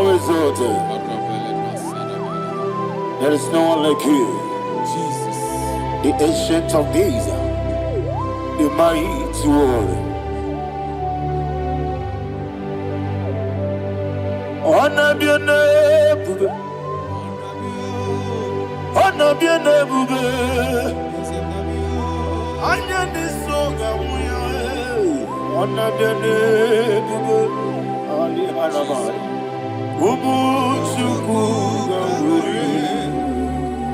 thou exalted. There is no one like you. Jesus. The ancient of days, the mighty warrior. Honor be your name, honor be your name, honor this song, honor be your name, Ali Arabai, Umuchuku Gamburi,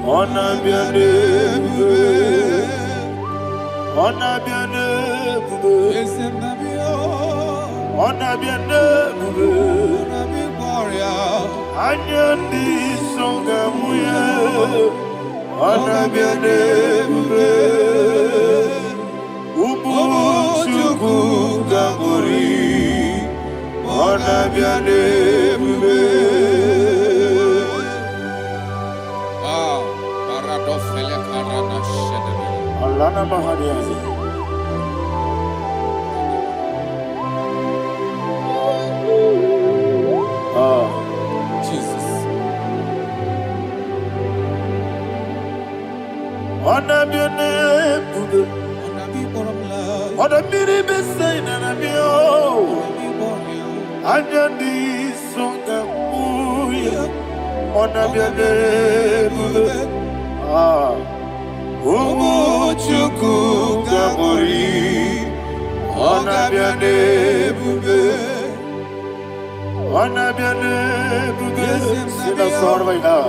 honor be your name, honor be your name, honor be your name. Anyandi songa muya, anabiane bube, umuchuku gamburi, anabiane bube. Paradofele karana shedebe. Alana mahadiazi. Jesus. Honor be your name, Buddha. Honor be born love. Honor be the best sign and I'm Anyandi songa muya, honor be your name, Buddha. Umuchuku gamburi, honor be your name, Buddha. Honor be your name, Buddha. Sing a song right now.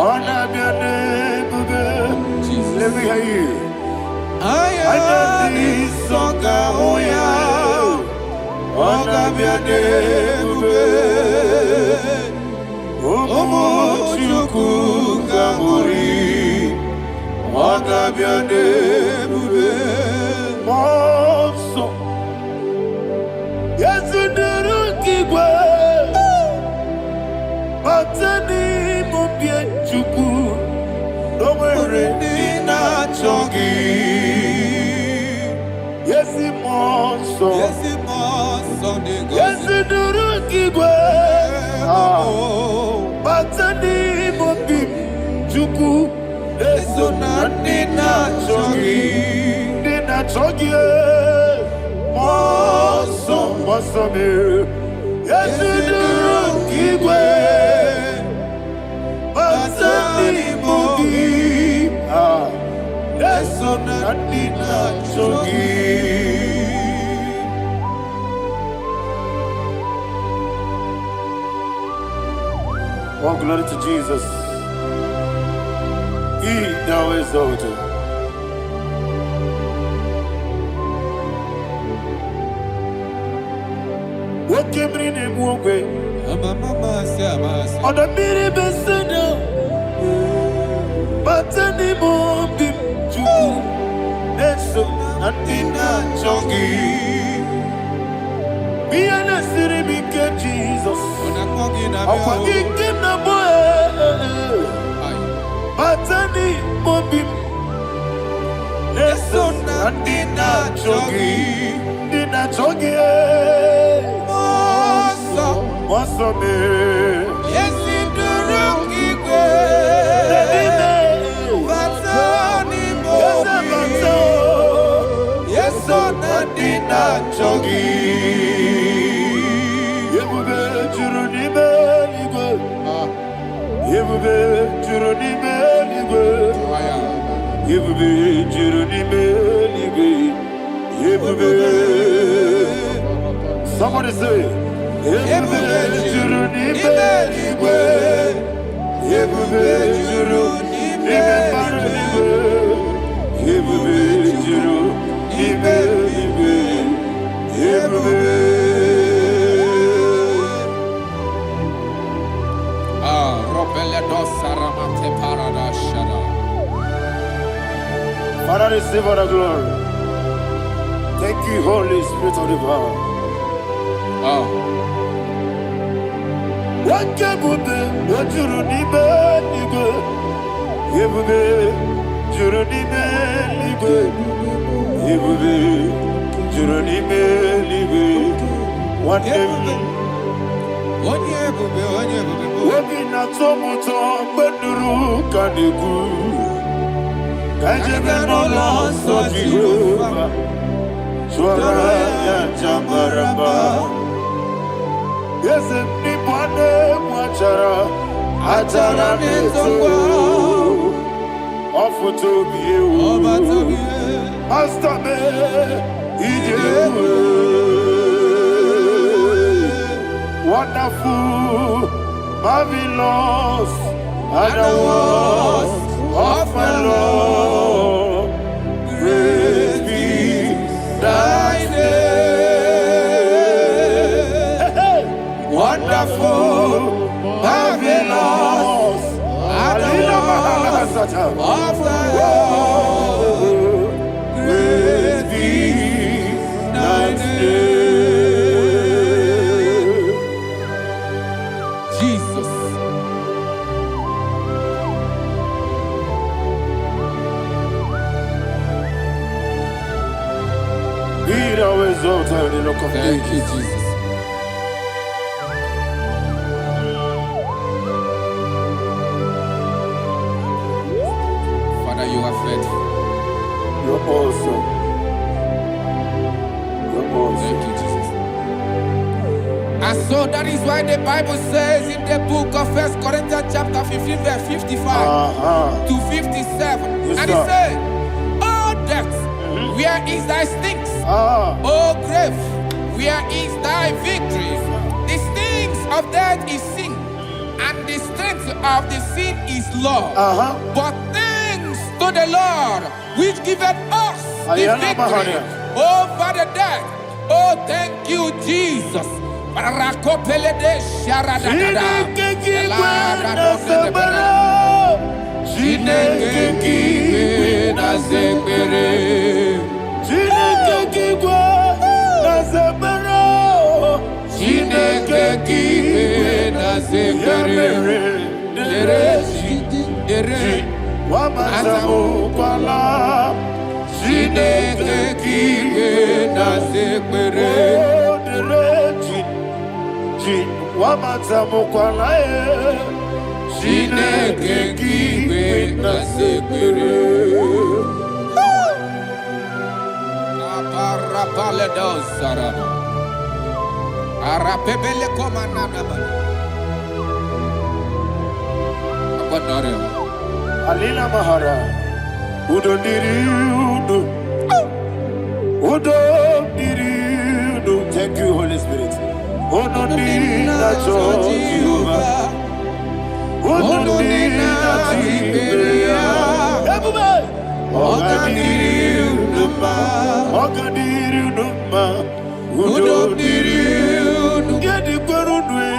Honor be your name, Buddha. Let me hear you. Ayandi songa oya, honor be your name, Buddha. Umuchuku gamburi, honor be your name, Buddha. Monso, yes, Igbo, Batani mobie chuku, no mere nina chongi. Yesi monso, yesi duru Igbo, Batani mobie chuku, eso na nina chongi, monso, monso me. Yes, duru Igbo, Batani mobie, eso na nina chongi. Oh, glory to Jesus. He thou exalted. What came in and walk away? On the mini besena, but anymore be true. And so, Natina Chongi. Be an city became Jesus. I'm forgetting the boy. But anymore be. And so, Natina Chongi. Nina Chongi. Wasome, Yes, duru Igbo, Batani mobie, yes, Nadina chongi. Yebube juruni beligwe, Yebube juruni beligwe, Yebube juruni beligwe, Yebube. Somebody say. Yebube juruni beligwe, Yebube juruni beligwe, Yebube juruni beligwe, Yebube. Robele dosaramate paradashada. Father, receive all the glory. Thank you, Holy Spirit of the power. What can we do? What you do, Nibe, Yebube, Juruni Melibe, Yebube, Juruni Melibe, one day, Wobina tomuto beduru kaniku. Kajemeno loso Jehovah. Swara ya jambaramba. Yese nipane mwachara. Achara nezo. Ofuto biyewu. Astame ijewu. Wonderful, marvelous, are the words of my Lord. Praise be thy name. Wonderful, marvelous, are the words of my Lord. Praise be thy name. Thank you, Jesus. Father, you are faithful. You're awesome. You're awesome. Thank you, Jesus. And so that is why the Bible says in the book of 1 Corinthians chapter 15, verse 55 to 57. Yes, and it says, "Oh death, where is thy stings? Oh grave, where is thy victory? The stings of death is sin, and the strength of the sin is law. But thanks to the Lord, which giveth us the victory over the death." Oh, thank you, Jesus. Alina Mahara, Udo Diriudo, Udo Diriudo. Thank you, Holy Spirit. Udo Diriudo, Jehovah. Udo Diriudo, everybody. Oga Diriudo, Oga Diriudo, Udo Diriudo, get the Gurudwe,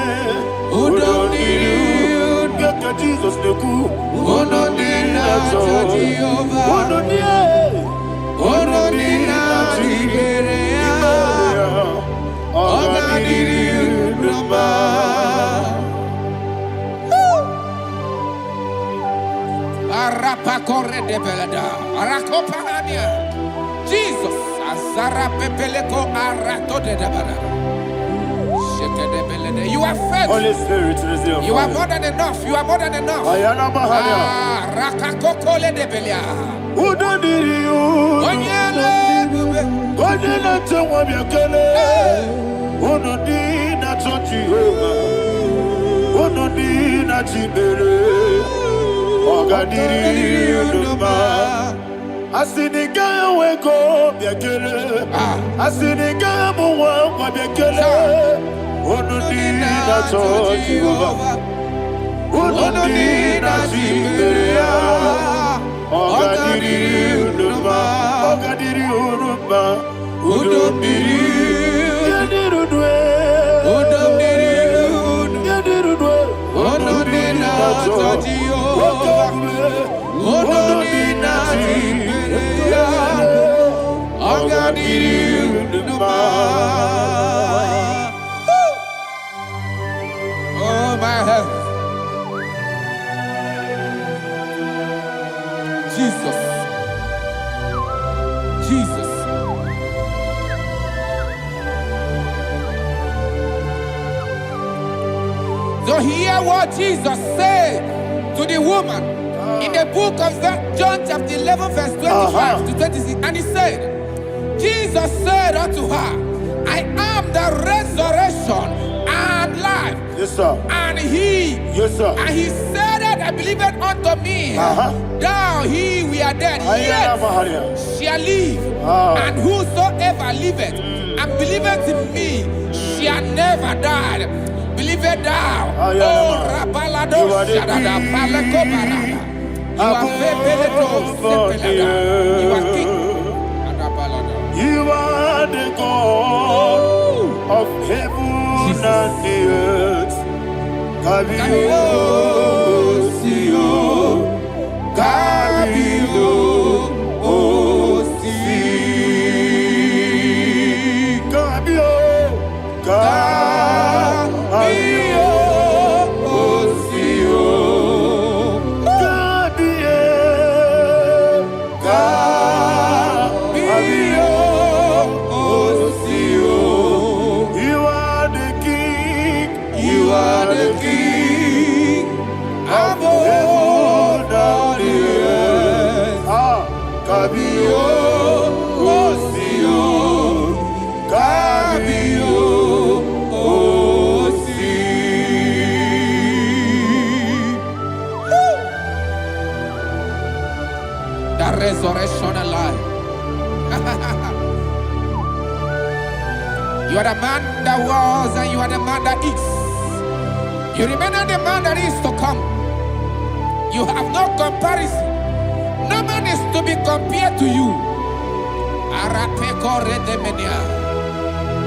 Udo Diriudo, get Jesus the Ku. Udo Diriudo, Udo Diriudo, Udo Diriudo, Oga Diriudo. Arapa corre de belada, Arakopania, Jesus, Azara Pepeleko Arato de Dabara. You are faithful. Holy Spirit, you are more than enough. You are more than enough. Rakakokole de Belia. Udo Diriudo, Godina Tawabakele, Udo Dina Jehovah, Udo Dina Jibere. Oga Diriudo, Asinika weko biakele, Asinika muwa biakele, Udo Dina Jehovah, Udo Dina Jibere. Oga Diriudo, Oga Diriudo, Udo Diriudo, Udo Diriudo, Udo Dina Jehovah, Udo Dina Jibere. Oga Diriudo. Oh my head. Jesus. Jesus. to hear what Jesus said to the woman in the book of John chapter 11 verse 25 to 26. And he said, Jesus said unto her, I am the resurrection and life. Yes, sir. And he, yes, sir. And he said that I believe it unto me. Thou he we are dead, yet shall live. And whosoever liveth and believeth in me shall never die. Believe it thou. Oh, Rabalado Shadada, Paleko Barada. You are You are king. You are the God of heaven and the earth. Kabio, Sio, Kabio, Si, Kabio, Kabio, Sio, Kabio, Kabio. You are the king of heaven and the earth. Kabio, Osio, Kabio, Osi. The resurrection alive. You are the man that was and you are the man that is. You remember the man that is to come. You have no comparison. No man is to be compared to you.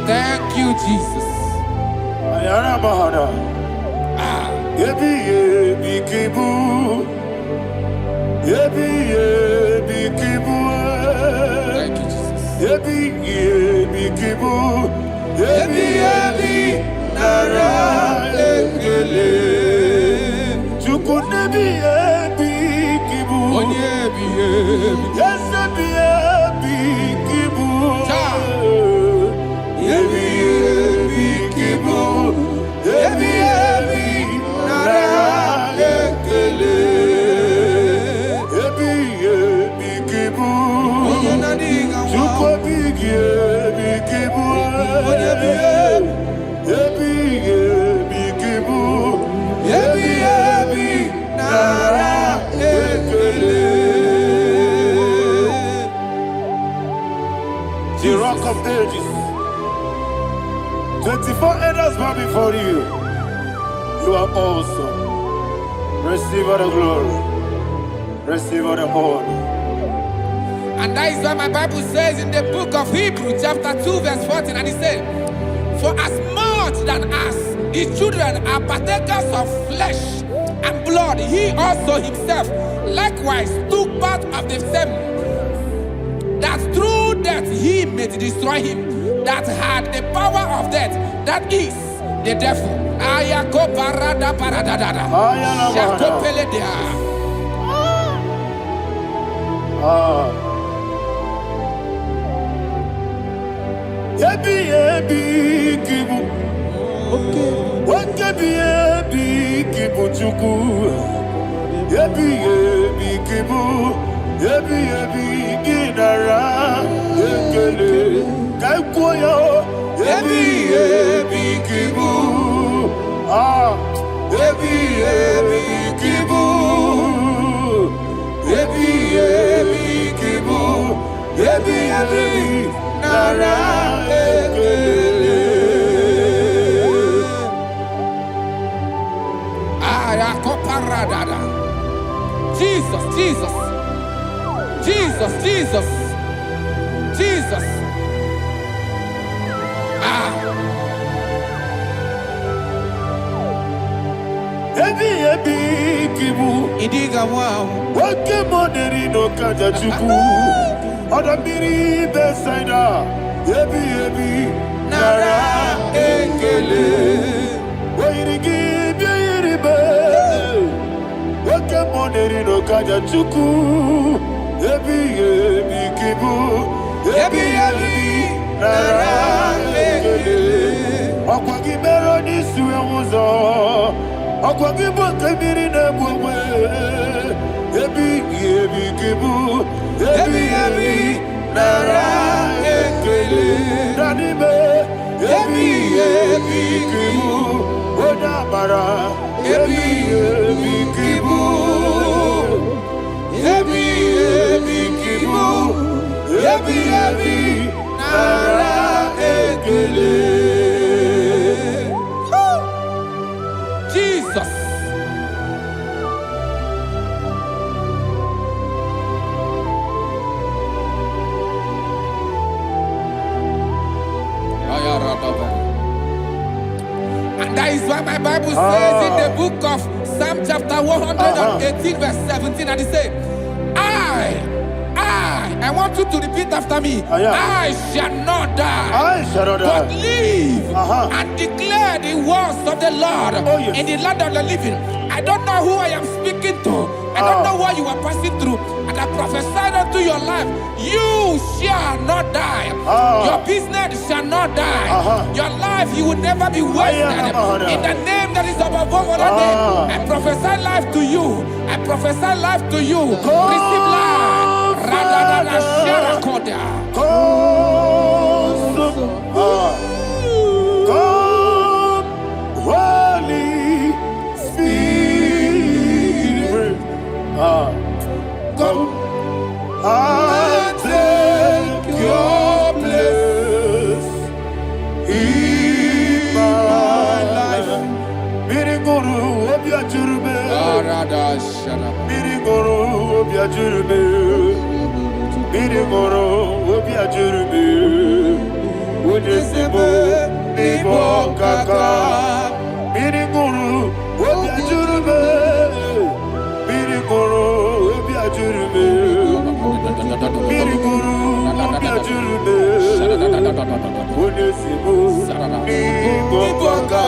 Thank you, Jesus. Thank you, Jesus. Nara ekele Chukunebi ebi kibu Yes ebi kibu Ebi kibu Ebi nara ekele Ebi kibu Chukobi ebi kibu Nara ekele. The rock of ages. 24 elders bow before you. You are awesome. Receive all the glory. Receive all the honor. And that is why my Bible says in the book of Hebrews chapter 2 verse 14, and it said, for as much than us, his children are partakers of flesh and blood, he also himself likewise took part of the same, that through death he may destroy him that had the power of death, that is the devil. Ayako parada paradadada. Shako peledea. Ebi kibu, ebi kibu chuku. Ebi kibu, ebi ginara ekele. Kaikoyo, ebi kibu, ebi kibu, ebi kibu, ebi nara. Jesus, Jesus, Jesus, Jesus, Jesus. Ebi kibu. Idiga wow. Wake moneri no kaja chuku. Odamiri besaida. Ebi nara ekele. Wairigi biiribe. Wake moneri no kaja chuku. Ebi kibu. Ebi nara ekele. Okwagi mero ni suwe uzo. Akwagibo kebiri na bwwe. Ebi kibu. Ebi nara ekele. Danime. Ebi kibu. Odabara. Ebi kibu. Ebi kibu. Ebi nara ekele. Jesus. And that is why my Bible says in the book of Psalm chapter 118 verse 17, and it says, I want you to repeat after me. I shall not die, but live and declare the words of the Lord in the land of the living. I don't know who I am speaking to. I don't know what you are passing through. And I prophesied unto your life, you shall not die. Your business shall not die. Your life, you will never be wasted. In the name that is above all other name, I prophesy life to you. I prophesy life to you. Receive life. Come, Holy Spirit. Come and take your place in my life. Miriguru obiajurube. Miriguru obiajurube. Miriguru obiajurube. Ujesebo nibo kaka. Miriguru obiajurube. Miriguru obiajurube. Miriguru obiajurube. Ujesebo nibo kaka.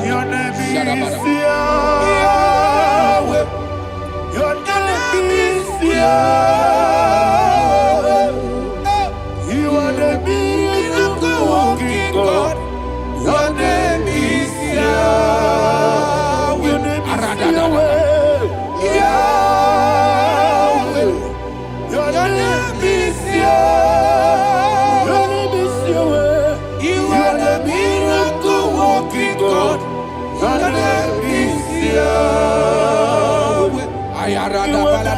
Your name is Yahweh. Your name is Yahweh. You are the miracle working God. Your name is Yahweh. Your name is Yahweh. Yahweh. Your name is Yahweh. Your name is Yahweh. You are the miracle working God. Your name is Yahweh. You are the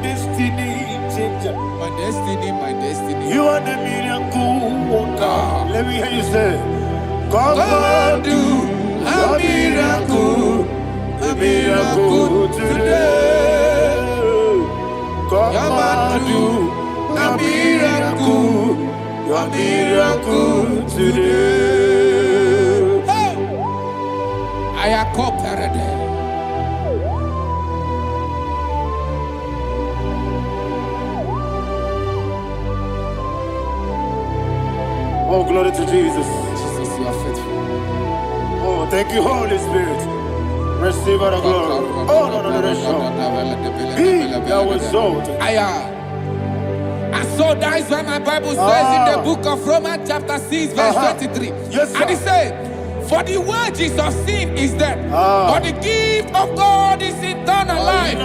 destiny changer. My destiny. You are the miracle worker. Let me hear you say, come and do a miracle today. Come and do a miracle today. I am cooperative. Oh, glory to Jesus. Jesus, you are faithful. Oh, thank you, Holy Spirit. Receive our glory. Oh, no, Be thou exalted. And so that is why my Bible says in the book of Romans chapter 6 verse 23. Yes, sir. And it says, for the wages of sin is death, but the gift of God is eternal life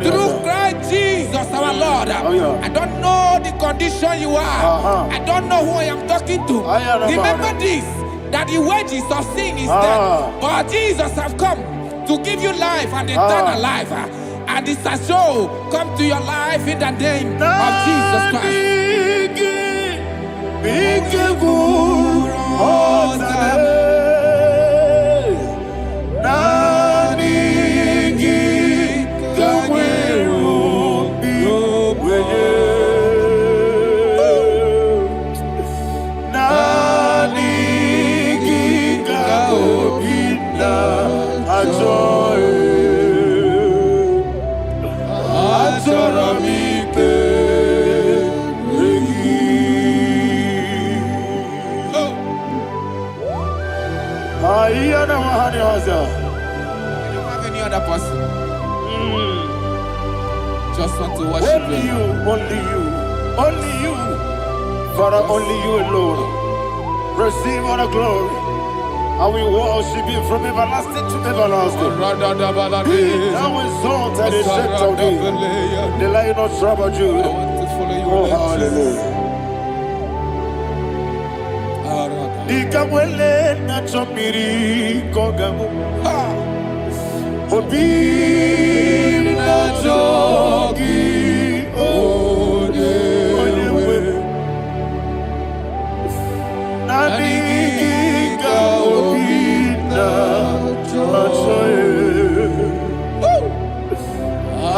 through Christ Jesus our Lord. I don't know the condition you are. I don't know who I am talking to. Remember this, that the wages of sin is death, but Jesus have come to give you life and eternal life. And this shall show come to your life in the name of Jesus Christ. I don't have any other person. Just want to worship only you, only you, Father, only you alone. Receive all the glory. And we worship him from everlasting to everlasting. Be thou exalted and set on thee, the Lion of tribe of Judah. Oh, hallelujah. Nikamwele na chomiri kogamu. Obi na jogi onyewe. Naniga obi na jogi.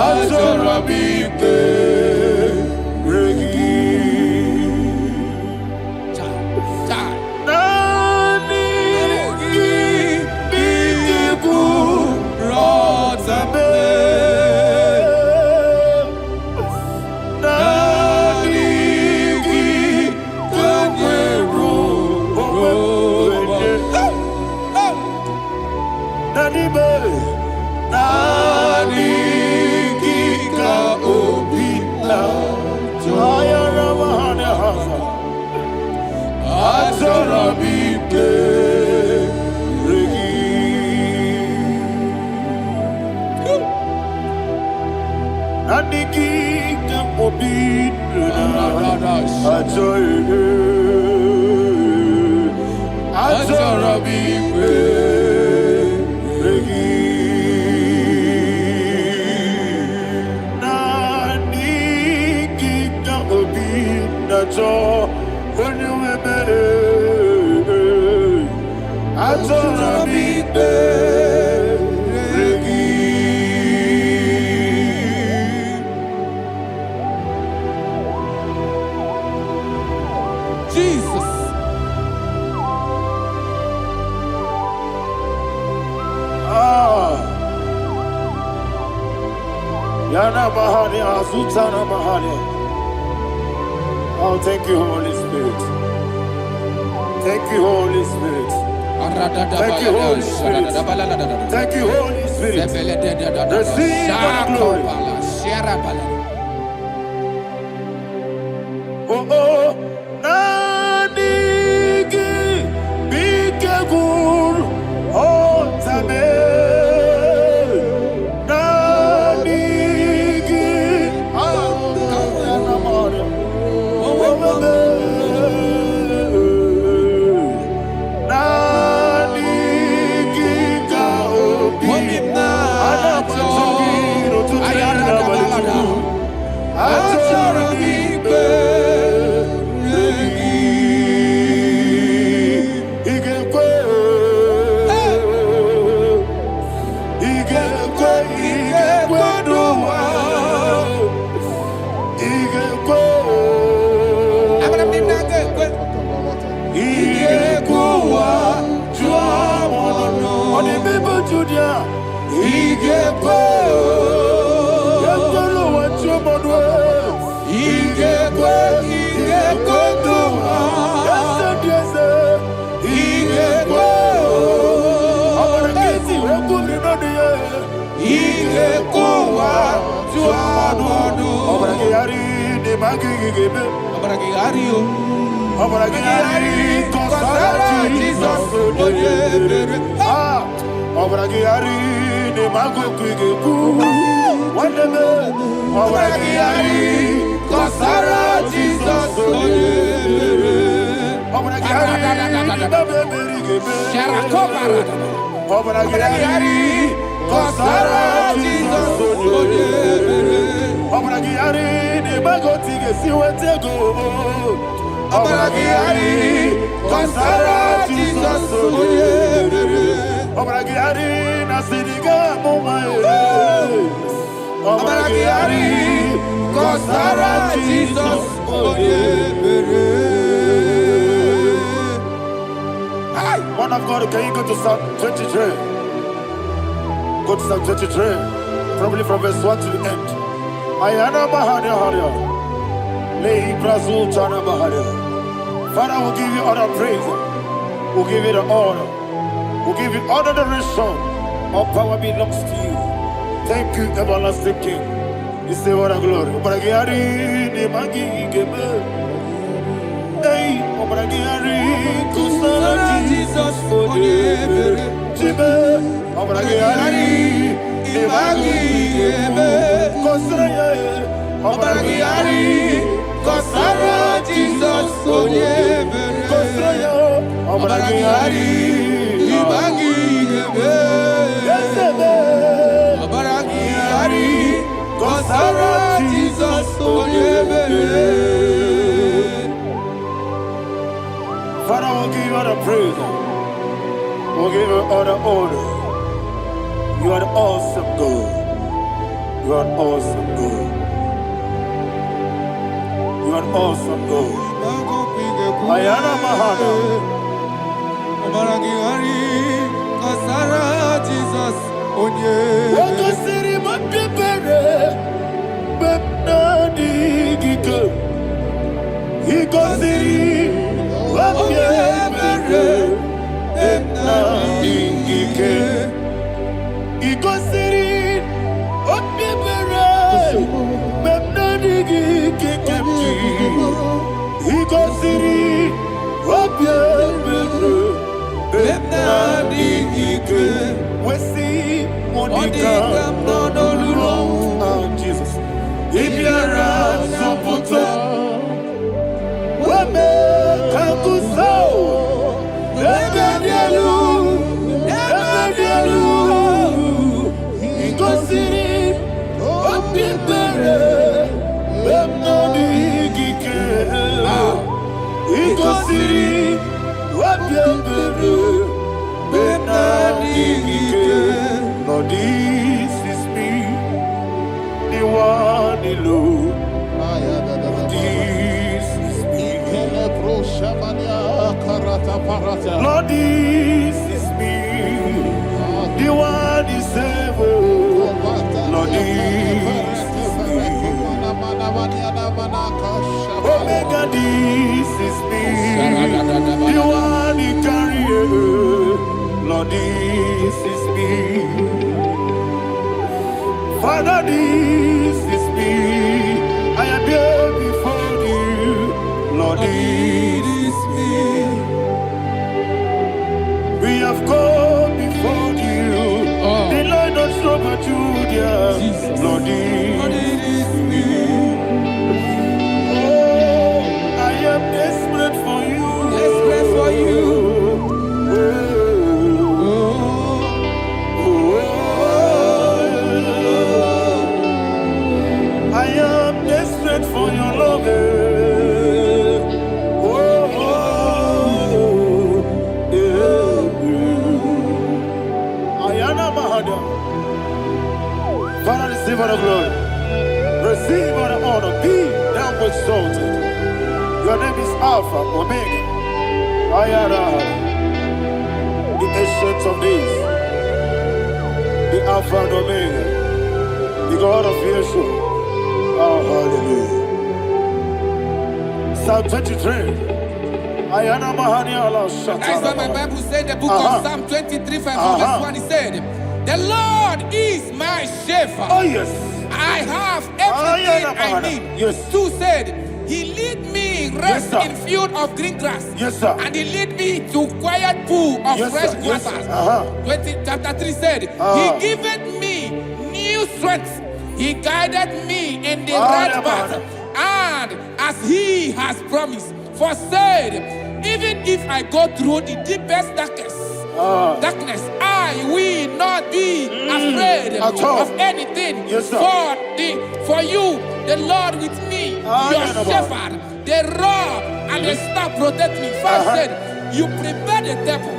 Azorabike regi. Oh, thank you, Holy Spirit. Thank you, Holy Spirit. Thank you, Holy Spirit. Thank you, Holy Spirit. Receive my glory. Oh, oh, Nanigi, Bikagur, oh, Tabe. Man of God, can you go to Psalm 23? Go to Psalm 23, probably from verse 1 to the end. Ayana Mahania Haria. Lei Brazil Chana Mahania. Father, we'll give you all the praise. We'll give you the honor. We'll give you all the adoration. All power belongs to you. Thank you, everlasting King. You say what a glory. Obragiari, the Magi, Gebe. Hey, Obragiari, Kusara, Jesus, for you. Obaragiyari, Ibagiyebe, Kosraye, Obaragiyari, Kosara Jesus, Onyebe, Kosraye, Obaragiyari, Ibagiyebe, Yesebe, Obaragiyari, Kosara Jesus, Onyebe. Father, we'll give you all the praise. We'll give you all the honor. You are the awesome God. You are the awesome God. You are the awesome God. Ayana Mahana. Obaragiyari, Kasara Jesus, Onye. Wakasiri Makebere, Bepnadi Gike. Ikosiri, Wakebere, Bepnadi Gike. Ikosiri, Wakebere, Bepnadi Gike. Ikosiri, Wakebere, Bepnadi Gike. We see Monica, no, Jesus. Ibiara, Soputo. Wame kakuso, ebedielu, ikosiri, opipere, bemnodi gike, ikosiri, opipere, bemnodi gike. Lord, this is me, the one alone. Lord, this is me, the one is ever. Lord, this is me. Omega, this is me, the one you carry. Lord, this is me. Father, this is me. I am here before you. Lord, it is me. We have come before you. The Lord of Super Judah. Lord, it is me. Oh, I am desperate for you. Desperate for you. I am desperate for your love. Father, receive all the glory. Receive all the honor. Be thou exalted. Your name is Alpha, Omega. Ayara, the ancient of days. The Alpha and Omega. The God of Yeshua. Oh, hallelujah. Psalm 23. Ayana Mahani Allah Shata. That's what my Bible said, the book of Psalm 23, verse 1. He said, the Lord is my shepherd. Oh, yes. I have everything I need. Yes. 2 said, he lead me rest in field of green grass. Yes, sir. And he lead me to quiet pool of fresh waters. 20, chapter 3 said, he giveth me new strength. He guided me in the right path. And as he has promised, for said, even if I go through the deepest darkness, I will not be afraid of anything. Yes, for you, the Lord with me, your shepherd, the rod and the staff protect me. First said, you prepare the table,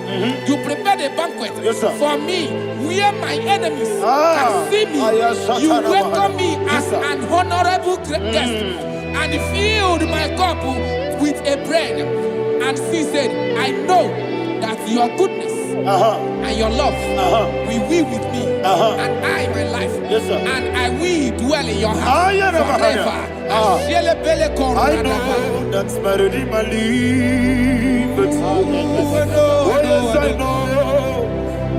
you prepare the banquet for me, where my enemies can see me. You welcome me as an honorable guest, and filled my cup with a bread. And she said, I know that your goodness and your love will be with me, and I, my life, and I will dwell in your house forever. I know that's my Redeemer lives. Oh, yes, I know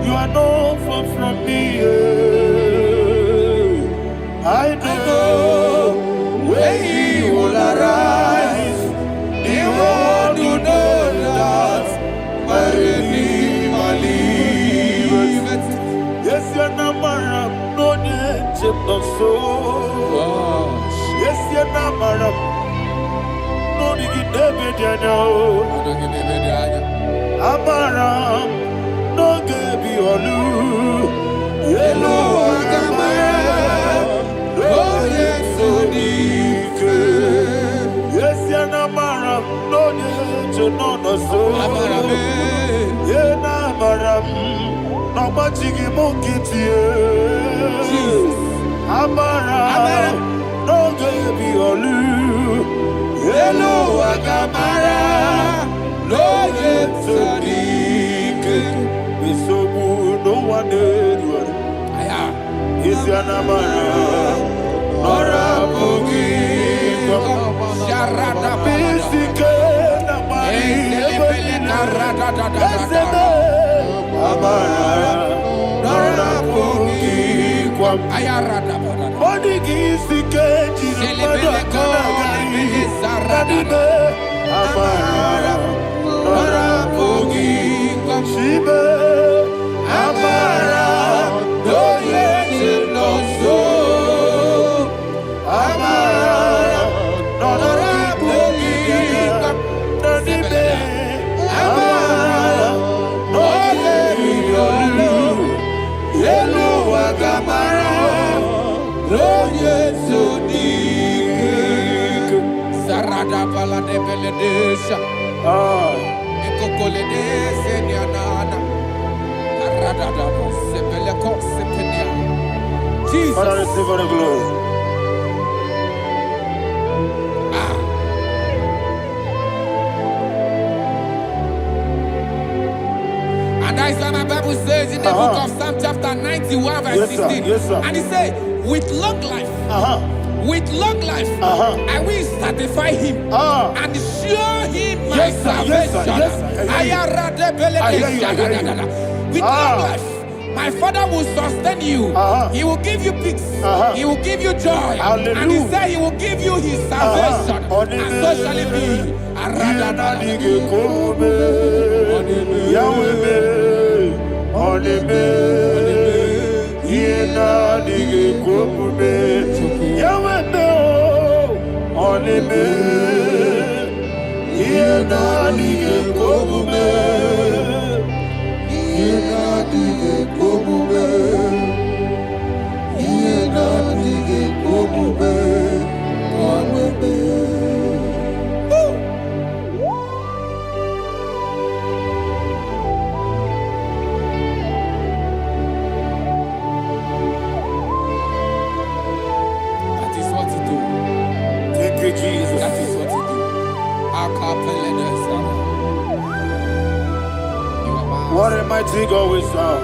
you are not far from me. I know when he will arise, the world will know that my Redeemer lives. Yanamaram, no name, no so. Yes, Yanamaram, no David, Amaram, no Gabi Olu, Yellow Agamaram, no Yesodike. Yes, Yanamaram, no name, no so. Yanamaram. No machigi mukiti, Amara, no gabi olu, Yelo agamara, no yetsadike, Bisobu no one edward, is Yanamara, Nora Bugi, Sharada Bisike, Namari, Amara, Nora Bugi, Ayarada, Bonigi, Keji, Amara, Nora Bugi, Shibe, Amara, no yet no so, Amara, Nora Bugi, Amara, no Yellow Agamara, no Yesodike, Sarada Pala de Beledesha, Ecocole de Seniana, Arada, Sepeleco, Sepenia. Jesus, Father, receive the glory. And that's why my Bible says in the book of Psalm chapter 91 verse 16. Yes, sir. And it says, with long life, I will satisfy him and show him my salvation. With long life, my Father will sustain you. He will give you peace. He will give you joy. Hallelujah. And he said he will give you his salvation. And so shall it be. Jesus. That is what you do. What a mighty God we serve.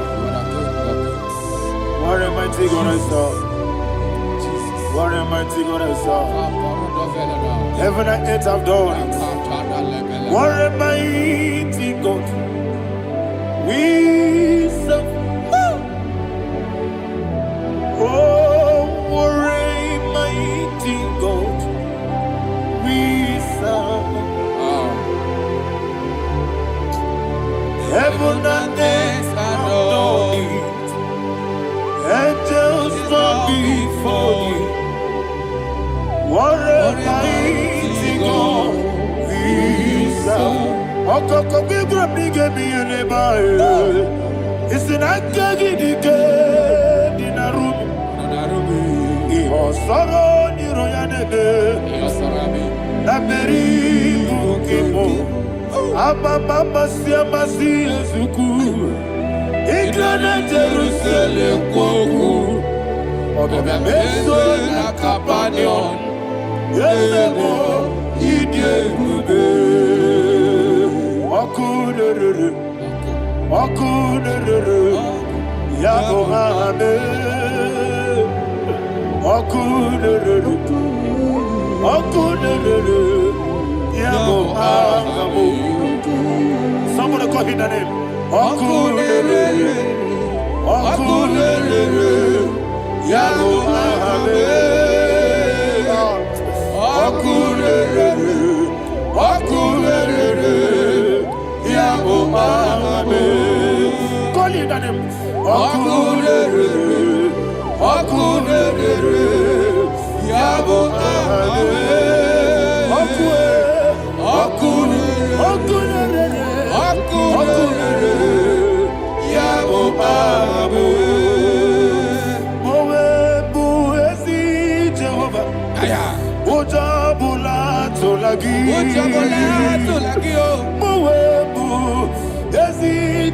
What a mighty God I serve. What a mighty God I serve. Heaven and earth have done it. What a mighty God we serve. Oh, what a mighty God we serve. Heaven and earth adore it. Angels bow before you. What a mighty God we serve. Okoko bigro bige mi eneba. It's an akagi dike dinarubi. Iho soro ni royanebe. Naberi bukimo. Ababa siama si ezuku. Igrana Jerusalem kwoku. Obe meso na Capernaum. Yelemo idie gube. Okunere. Yabo hame. Okunere. Yabo hame. Somebody call him the name. Okunere. Yabo hame. Okunere. Yabo hame. Call him the name. Okunere.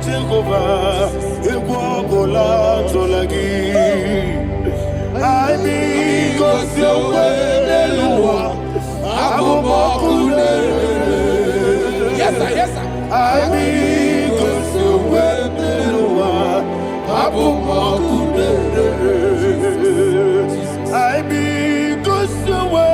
Jehovah, Equabola Tolagi. I mean, because you're well, yes, sir, yes, sir. I mean, because you're well, I mean, because you're well,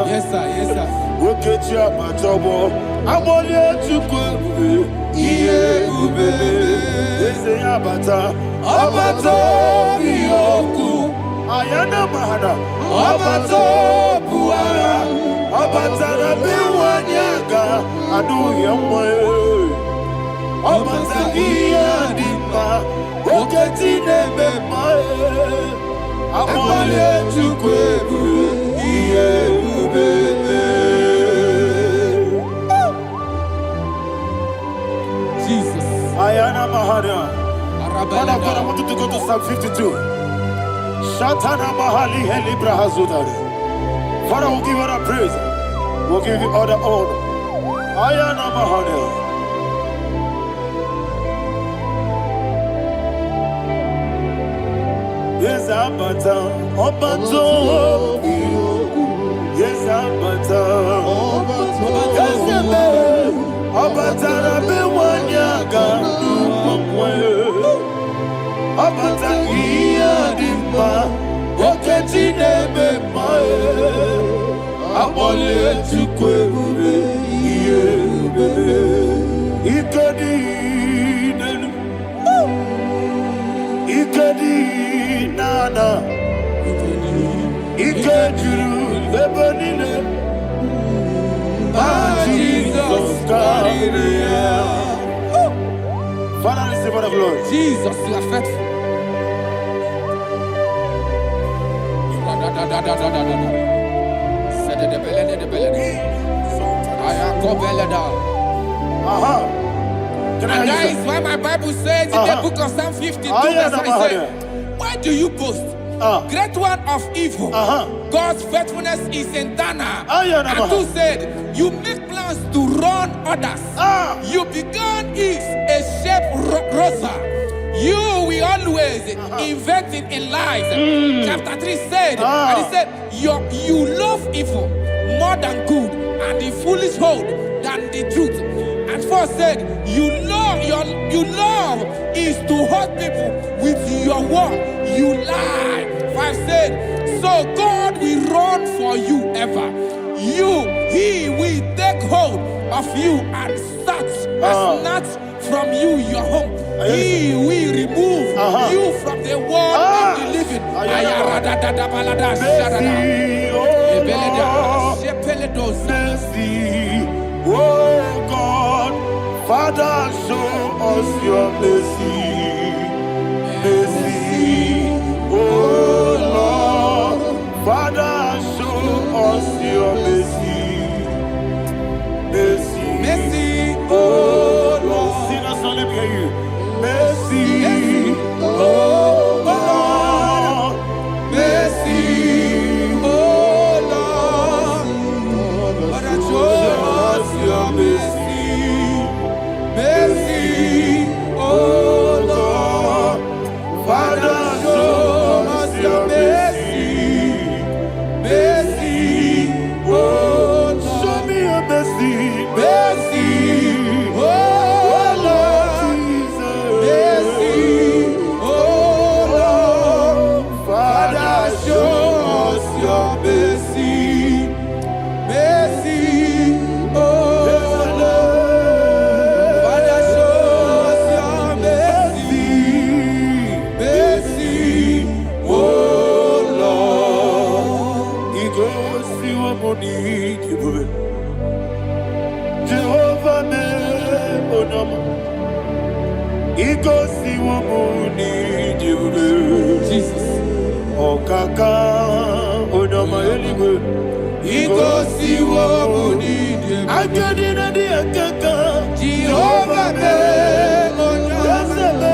Yes, sir, yes, sir. Ayana mahana, abato buara, abatara biwanyaga, adu yamwe, abatagia dimba, oketi nebe mae, amale tukwebu, iye ubebe. Jesus. Ayana mahana. Father, I want you to go to Psalm 52. Shatana Mahali Helibra Hazudari. Father, we'll give you all the praise. We'll give you all the honor. Ayana Mahali. Yes, Abata. Obato. Yes, Abata. Yes, Abata. Rabe Wanyaga. Abata iya dimba, oketi nebe mae, abole tukwebe iye bebe, ikadi nenu, ikadi nana, ikadiru lebanile, Jesus God. Father, receive all the glory. Jesus, you are faithful. And that is why my Bible says in the book of Psalm 52, verse 9, why do you boast? Great one of evil. God's faithfulness is eternal. And two said, you make plans to run others. You began is a shape rosa. You will always invent it in lies. Chapter 3 said, and he said, you love evil more than good, and the foolish hold than the truth. And 4 said, you love is to hurt people with your word. You lie. 5 said, so God will run for you ever. He will take hold of you and snatch from you your home. He will remove you from the world of the living. Oh God, Father, show us your mercy. Mercy, oh Lord, Father, show us your mercy. Mercy, Mercy, oh Lord. Sing us only hear you. Mercy, oh God. Igosi wabuni jibube. Jesus. Okaka onama eligwe. Igosi wabuni jibube. Agadina di akaka. Jehovah me onyama.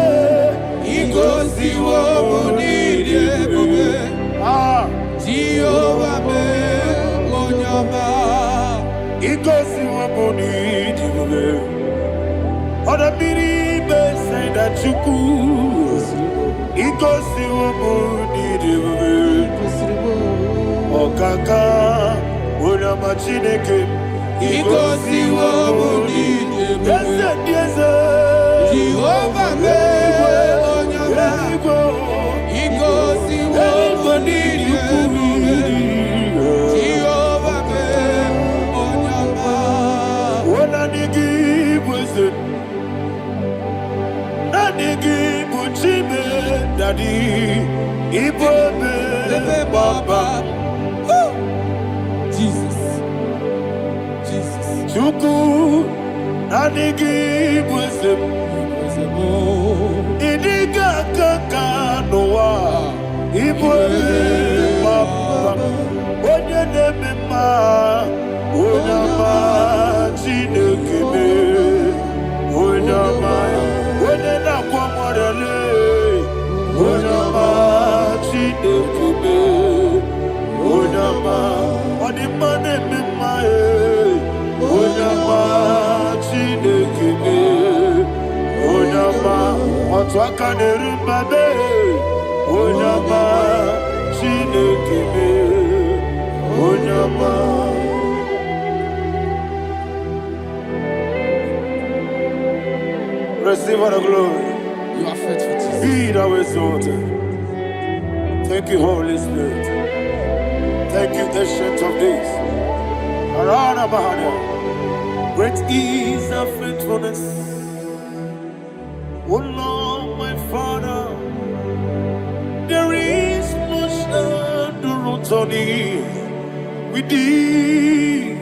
Igosi wabuni jibube. Jehovah me onyama. Igosi wabuni jibube. Oda biri bese da chuku. Igosi wabuni jibube. Okaka onama chineke. Igosi wabuni jibube. Yes. Jehovah me onyama. Igosi wabuni jibube. Jehovah me onyama. Wona nigi bwese. Na nigi buchime dadi. Ibobe baba. Jesus. Chuku na nigi bwese. Idiga kaka noa. Ibobe baba. Onye neme ma. Onyama chineke me. Onyama. Onye na kwa morele. Onyama chineke me. Onyama. Onima neme ma e. Onyama chineke me. Onyama. Otu aka n'erimba me. Onyama chineke me. Onyama. Receive all the glory. You are faithful, Jesus. Be thou exalted. Thank you, Holy Spirit. Thank you, Ancient of Days. Arana Bahana. Great is our faithfulness. Oh Lord, my Father, there is much endurance on thee. With thee,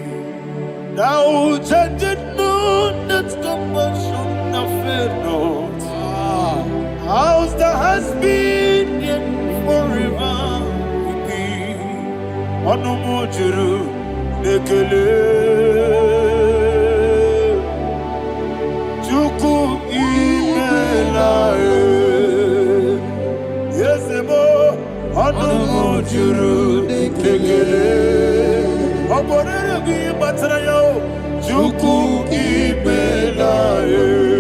thou judgest not that compassion of faith not. Ours that has been yet forever with thee. Onomojuru nekele. Chuku imela e. Yesemo onomojuru nekele. Oborere bi batrayo. Chuku imela e.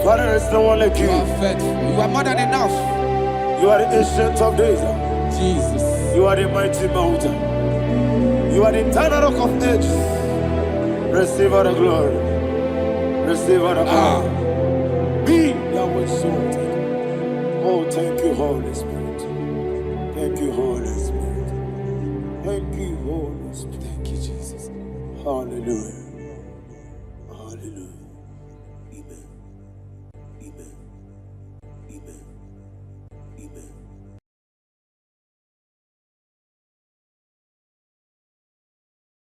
Father, there's no one like you. You are faithful. You are more than enough. You are the Ancient of Days. Jesus. You are the mighty mountain. You are the eternal rock of ages. Receive all the glory. Receive all the power. Be thou exalted. Oh, thank you, Holy Spirit. Thank you, Holy Spirit. Thank you, Holy Spirit. Thank you, Jesus. Hallelujah.